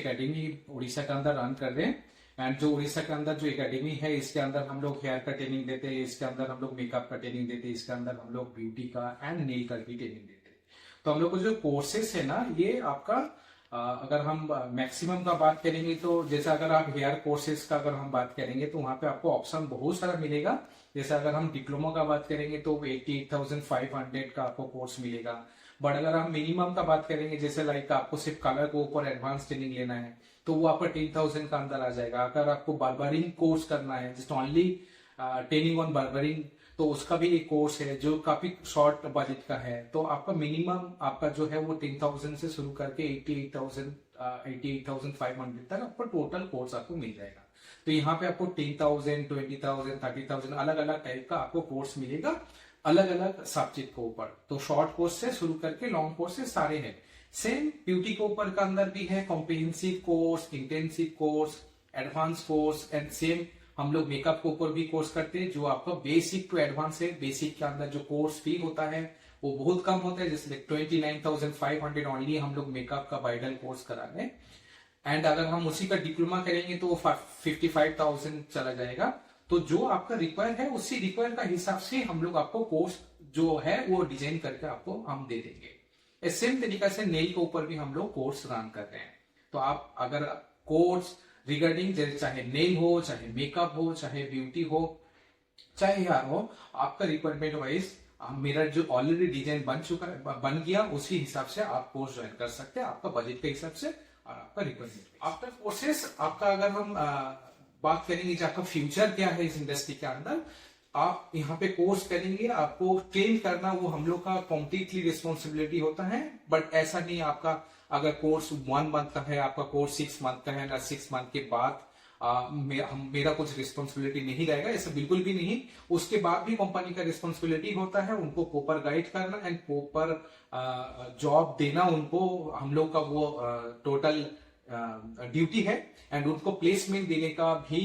Academy Orissa के अंदर run कर रहे हैं। एंड जो उड़ीसा के अंदर जो एकेडमी है, इसके अंदर हम लोग हेयर का ट्रेनिंग देते हैं, इसके अंदर हम लोग मेकअप का ट्रेनिंग देते हैं, इसके अंदर हम लोग ब्यूटी का एंड नेल का भी ट्रेनिंग देते हैं। तो हम लोग को जो कोर्सेस है ना, ये आपका अगर हम मैक्सिमम का बात करेंगे तो जैसे अगर आप हेयर कोर्सेज का अगर हम बात करेंगे तो वहां पे आपको ऑप्शन बहुत सारा मिलेगा। जैसे अगर हम डिप्लोमा का बात करेंगे तो 88,500 का आपको कोर्स मिलेगा। बट अगर हम मिनिमम का बात करेंगे, जैसे लाइक आपको सिर्फ कलर के ऊपर एडवांस ट्रेनिंग लेना है तो वो आपका 10,000 का अंदर आ जाएगा। अगर आपको बार्बरिंग कोर्स करना है, just only training on barbering, तो उसका भी एक कोर्स है जो काफी शॉर्ट बजट का है। तो आपका मिनिमम आपका जो है वो 10,000 से शुरू करके 88,500 तक आपको टोटल कोर्स आपको मिल जाएगा। तो यहाँ पे आपको 10,000, 20,000, 30,000 अलग अलग टाइप का आपको कोर्स मिलेगा अलग अलग सब्जेक्ट के ऊपर। तो शॉर्ट कोर्स से शुरू करके लॉन्ग कोर्स से सारे हैं। सेम ब्यूटी के ऊपर का अंदर भी है comprehensive course, intensive course, advance course and same हम लोग मेकअप के ऊपर भी कोर्स करते हैं जो आपका बेसिक टू एडवांस है। बेसिक के अंदर जो कोर्स फी होता है वो बहुत कम होता है, जैसे 29,500 ओनली हम लोग मेकअप का ब्राइडल कोर्स करा रहे हैं। एंड अगर हम उसी का डिप्लोमा करेंगे तो 55,000 चला जाएगा। तो जो आपका रिक्वायर है उसी रिक्वायर का हिसाब से हम लोग आपको कोर्स जो है वो डिजाइन करके आपको हम दे देंगे। सेम तरीका से नेल के ऊपर भी हम लोग कोर्स रन कर रहे हैं। तो आप अगर कोर्स रिगार्डिंग चाहे नेल हो, चाहे मेकअप हो, चाहे ब्यूटी हो, चाहे हेयर हो, आपका रिक्वायरमेंट वाइज मेरा जो ऑलरेडी डिजाइन बन चुका है, बन गया, उसी हिसाब से आप कोर्स ज्वाइन कर सकते हैं आपका बजट के हिसाब से और आपका रिक्वायरमेंट। आफ्टर कोर्सेस आपका अगर हम बात करेंगे कि आपका फ्यूचर क्या है इस इंडस्ट्री के अंदर, आप यहाँ पे कोर्स करेंगे, आपको ट्रेन करना वो हम लोग का कम्प्लीटली रिस्पॉन्सिबिलिटी होता है। बट ऐसा नहीं आपका अगर कोर्स 1 मंथ का है, आपका कोर्स 6 मंथ का है ना, 6 मंथ के बाद मेरा कुछ रिस्पॉन्सिबिलिटी नहीं रहेगा, ऐसा बिल्कुल भी नहीं। उसके बाद भी कंपनी का रिस्पॉन्सिबिलिटी होता है उनको प्रॉपर गाइड करना एंड प्रॉपर जॉब देना, उनको हम लोग का वो टोटल ड्यूटी है। एंड उनको प्लेसमेंट देने का भी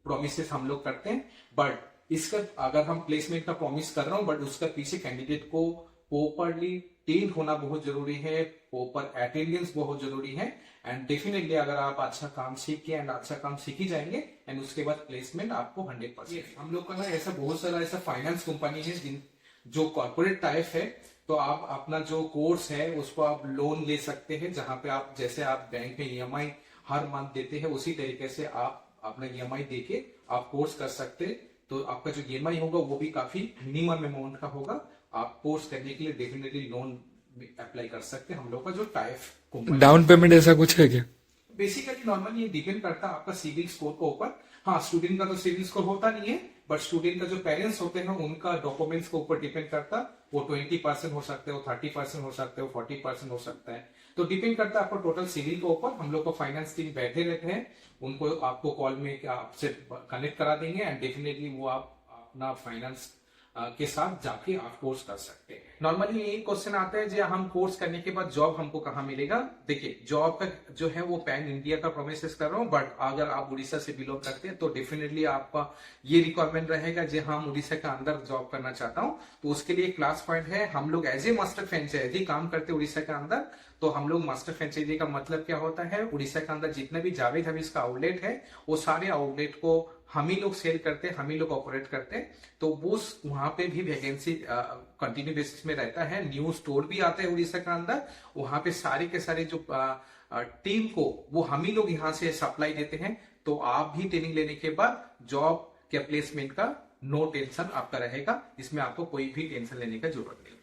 प्रोमिस हम लोग करते हैं। बट इसका अगर हम प्लेसमेंट का प्रॉमिस कर रहा हूं, बट उसका पीछे कैंडिडेट को प्रॉपरली ट्रेन होना बहुत जरूरी है, प्रॉपर अटेंडेंस बहुत जरूरी है। एंड डेफिनेटली अगर आप अच्छा काम सीख के एंड अच्छा काम सीख ही जाएंगे एंड उसके बाद प्लेसमेंट आपको 100%। हम लोग का ना ऐसा बहुत सारा ऐसा फाइनेंस कंपनी है जो कॉर्पोरेट टाइप है। तो आप अपना जो कोर्स है उसको आप लोन ले सकते हैं, जहां पे आप जैसे आप बैंक में EMI हर मंथ देते हैं उसी तरीके से आप अपना EMI देके आप कोर्स कर सकते हैं। तो आपका जो EMI होगा वो भी काफी मिनिमम अमाउंट का होगा। आप कोर्स करने के लिए डेफिनेटली लोन अप्लाई कर सकते हैं हम लोग का जो टाइप। डाउन पेमेंट ऐसा कुछ है क्या? बेसिकली नॉर्मली ये डिपेंड करता है आपका सिविल स्कोर के ऊपर। हाँ, स्टूडेंट का तो सिविल स्कोर होता नहीं है, बट स्टूडेंट का जो पेरेंट्स होते हैं उनका डॉक्यूमेंट्स के ऊपर डिपेंड करता। वो 20% हो सकते हो, 30% हो सकते हो, 40% हो सकता है। तो डिपेंड करता है आपको टोटल सिविल के ऊपर। हम लोग को फाइनेंस टीम बैठे रहते हैं, उनको आपको कॉल में आपसे कनेक्ट करा देंगे एंड डेफिनेटली वो आप अपना फाइनेंस के साथ जाके आप कोर्स कर सकते हैं। नॉर्मली यही क्वेश्चन आता है जी, हम कोर्स करने के बाद जॉब हमको कहाँ मिलेगा। देखिए, जॉब का जो है वो पैन इंडिया का प्रोमिस कर रहा हूँ, बट अगर आप उड़ीसा से बिलोंग करते हैं तो डेफिनेटली आपका ये रिक्वायरमेंट रहेगा जी, हाँ उड़ीसा के अंदर जॉब करना चाहता हूँ। तो उसके लिए क्लास पॉइंट है, हम लोग एज ए मास्टर फ्रेंचाइजी काम करते हैं उड़ीसा के अंदर। तो हम लोग मास्टर फ्रेंचाइजी का मतलब क्या होता है, उड़ीसा के अंदर जितने भी जावेद हबीज का आउटलेट है वो सारे आउटलेट को हम ही लोग सेल करते हैं, हम ही लोग ऑपरेट करते हैं। तो वो वहां पे भी वैकेंसी कंटिन्यू बेसिस में रहता है। न्यू स्टोर भी आता है उड़ीसा के अंदर, वहां पे सारे के सारे जो टीम को वो हम ही लोग यहाँ से सप्लाई देते हैं। तो आप भी ट्रेनिंग लेने के बाद जॉब के प्लेसमेंट का नो टेंशन आपका रहेगा, इसमें आपको कोई भी टेंशन लेने का जरूरत नहीं।